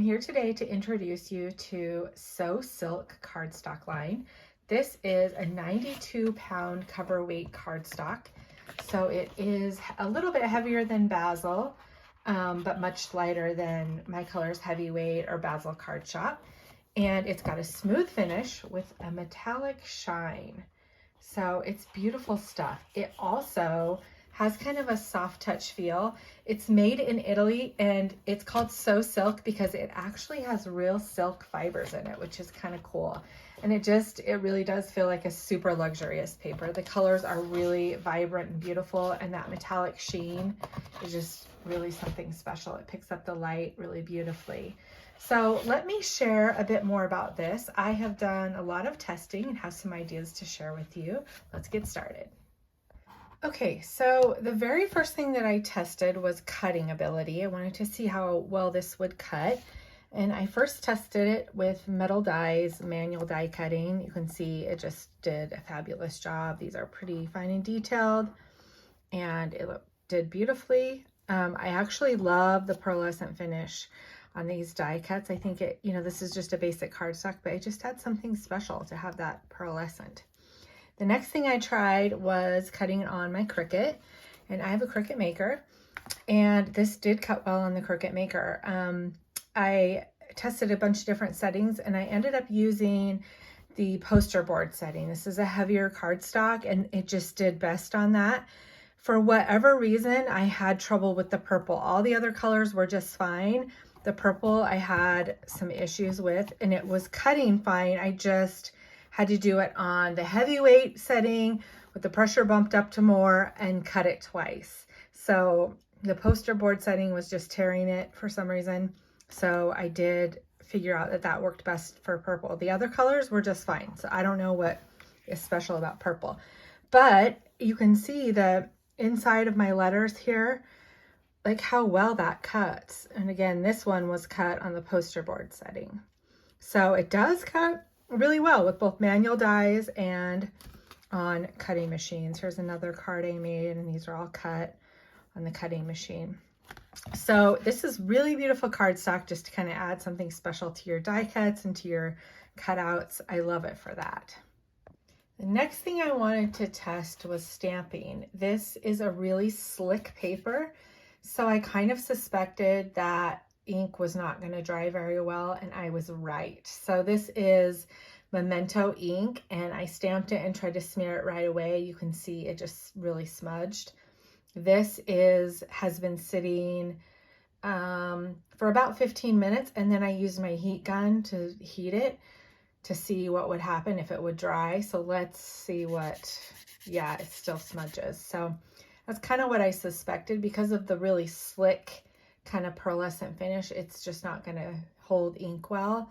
here today to introduce you to So Silk Cardstock line. This is a 92-pound cover weight cardstock. So it is a little bit heavier than Basil, but much lighter than My Colors Heavyweight or Basil Card Shop. And it's got a smooth finish with a metallic shine. So it's beautiful stuff. It also has kind of a soft touch feel. It's made in Italy and it's called So Silk because it actually has real silk fibers in it, which is kind of cool. And it really does feel like a super luxurious paper. The colors are really vibrant and beautiful, and that metallic sheen is just really something special. It picks up the light really beautifully. So let me share a bit more about this. I have done a lot of testing and have some ideas to share with you. Let's get started. Okay, so the very first thing that I tested was cutting ability. I wanted to see how well this would cut. And I first tested it with metal dies, manual die cutting. You can see it just did a fabulous job. These are pretty fine and detailed, and it did beautifully. I actually love the pearlescent finish on these die cuts. I think this is just a basic cardstock, but it just had something special to have that pearlescent. The next thing I tried was cutting it on my Cricut, and I have a Cricut maker, and this did cut well on the Cricut maker. I tested a bunch of different settings, and I ended up using the poster board setting. This is a heavier cardstock, and it just did best on that. For whatever reason, I had trouble with the purple. All the other colors were just fine. The purple I had some issues with, and it was cutting fine. I just had to do it on the heavyweight setting with the pressure bumped up to more and cut it twice. So the poster board setting was just tearing it for some reason. So I did figure out that that worked best for purple. The other colors were just fine. So I don't know what is special about purple, but you can see the inside of my letters here, like how well that cuts. And again, this one was cut on the poster board setting. So it does cut really well with both manual dies and on cutting machines. Here's another card I made, and these are all cut on the cutting machine. So this is really beautiful cardstock, just to kind of add something special to your die cuts and to your cutouts. I love it for that. The next thing I wanted to test was stamping. This is a really slick paper, so I kind of suspected that ink was not going to dry very well, and I was right. So this is Memento ink, and I stamped it and tried to smear it right away. You can see it just really smudged. This has been sitting for about 15 minutes, and then I used my heat gun to heat it to see what would happen if it would dry. So let's see yeah, it still smudges. So that's kind of what I suspected. Because of the really slick kind of pearlescent finish, it's just not going to hold ink well.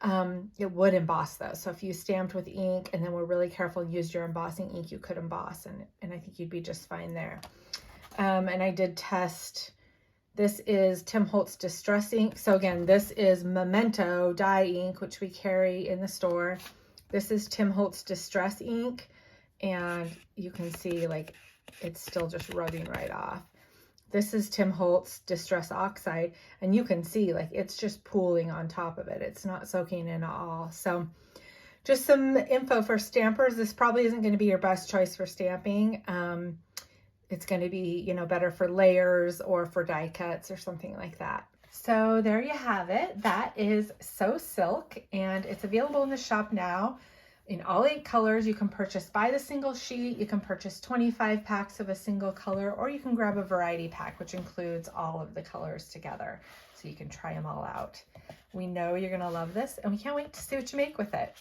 It would emboss though. So if you stamped with ink and then were really careful and used your embossing ink, you could emboss, and I think you'd be just fine there. And I did test, this is Tim Holtz Distress ink. So again, this is Memento dye ink, which we carry in the store. This is Tim Holtz Distress ink, and you can see like it's still just rubbing right off. This is Tim Holtz Distress Oxide, and you can see like it's just pooling on top of it. It's not soaking in at all. So just some info for stampers. This probably isn't going to be your best choice for stamping. It's going to be, better for layers or for die cuts or something like that. So there you have it. That is So Silk, and it's available in the shop now in all 8 colors. You can purchase by the single sheet. You can purchase 25 packs of a single color, or you can grab a variety pack, which includes all of the colors together, so you can try them all out. We know you're going to love this, and we can't wait to see what you make with it.